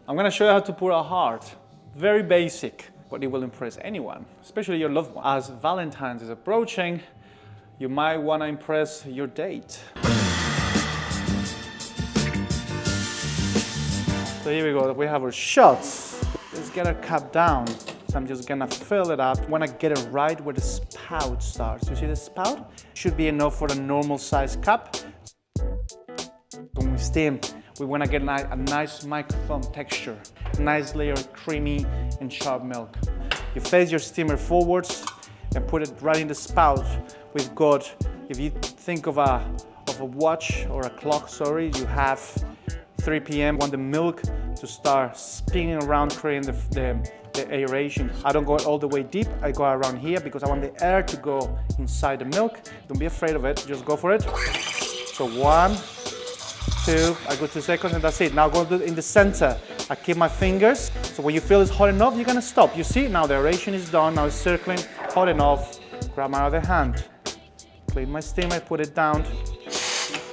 I'm gonna show you how to pour a heart. Very basic, but it will impress anyone, especially your loved one. As Valentine's is approaching, you might wanna impress your date. So here we go, we have our shots. Let's get our cup down. So I'm just gonna fill it up. Wanna get it right where the spout starts. You see the spout? Should be enough for a normal size cup. When we steam, we wanna get a nice microfoam texture. Nice layer of creamy and sharp milk. You face your steamer forwards and put it right in the spout. We've got, if you think of a watch or a clock, sorry, you have 3 p.m. Want the milk to start spinning around, creating the aeration. I don't go all the way deep, I go around here because I want the air to go inside the milk. Don't be afraid of it, just go for it. So 1, 2, I go 2 seconds and that's it. Now go in the center. I keep my fingers. So when you feel it's hot enough, you're gonna stop. You see, now the aeration is done, now it's circling, hot enough. Grab my other hand, clean my steamer, put it down,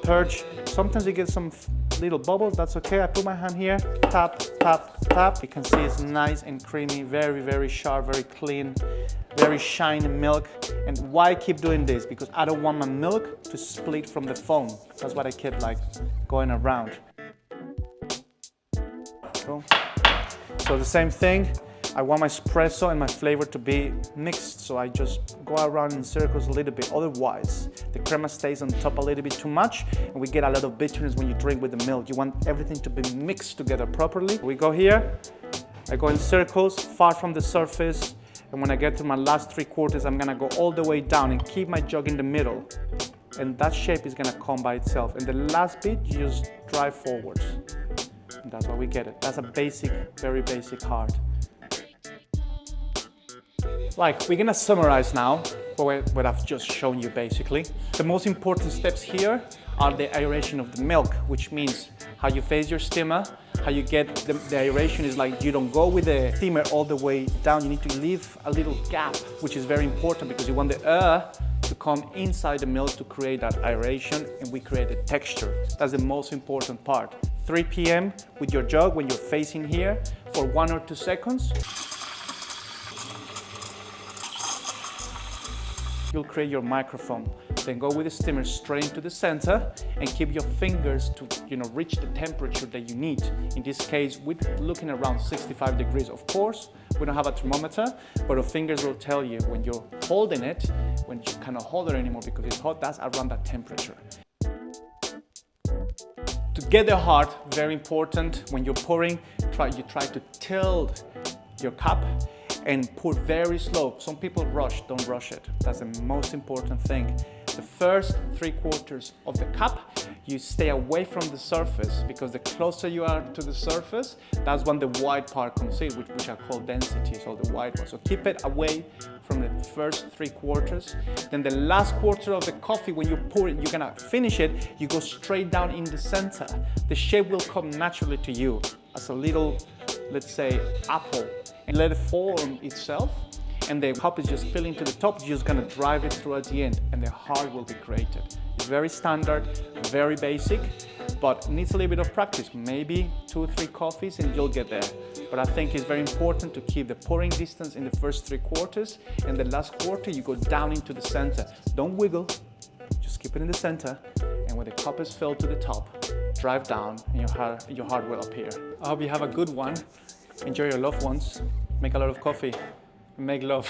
purge. Sometimes you get some little bubbles, that's okay. I put my hand here, tap, tap, tap. You can see it's nice and creamy, very, very sharp, very clean, very shiny milk. And why I keep doing this? Because I don't want my milk to split from the foam. That's what I keep like going around. Cool. So the same thing, I want my espresso and my flavor to be mixed, so I just go around in circles a little bit. Otherwise, the crema stays on top a little bit too much and we get a lot of bitterness when you drink with the milk. You want everything to be mixed together properly. We go here, I go in circles, far from the surface, and when I get to my last 3/4, I'm gonna go all the way down and keep my jug in the middle. And that shape is gonna come by itself. And the last bit, you just drive forwards. And that's why we get it. That's a basic, very basic heart. Like, we're gonna summarize now what I've just shown you basically. The most important steps here are the aeration of the milk, which means how you face your steamer, how you get the aeration is like you don't go with the steamer all the way down. You need to leave a little gap, which is very important because you want the air to come inside the milk to create that aeration and we create the texture. That's the most important part. 3 p.m. with your jug when you're facing here for 1 or 2 seconds. You'll create your microfoam. Then go with the steamer straight into the center and keep your fingers to reach the temperature that you need. In this case, we're looking around 65 degrees. Of course, we don't have a thermometer, but our fingers will tell you when you're holding it, when you cannot hold it anymore because it's hot, that's around that temperature. To get the heart, very important, when you're pouring, you try to tilt your cup and pour very slow. Some people rush, don't rush it. That's the most important thing. The first 3/4 of the cup, you stay away from the surface because the closer you are to the surface, that's when the white part comes in, which are called densities, or the white one. So keep it away from the first 3/4. Then the last quarter of the coffee, when you pour it, you're gonna finish it, you go straight down in the center. The shape will come naturally to you as a little, let's say, apple. And let it form itself, and the cup is just filling to the top. You're just gonna drive it through at the end, and the heart will be created. It's very standard, very basic, but needs a little bit of practice. Maybe 2 or 3 coffees, and you'll get there. But I think it's very important to keep the pouring distance in the first 3/4, and the last quarter you go down into the center. Don't wiggle, just keep it in the center, and when the cup is filled to the top, drive down, and your heart will appear. I hope you have a good one. Enjoy your loved ones, make a lot of coffee, and make love.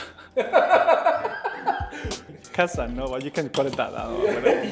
Casanova, you can call it that. I don't know, whatever.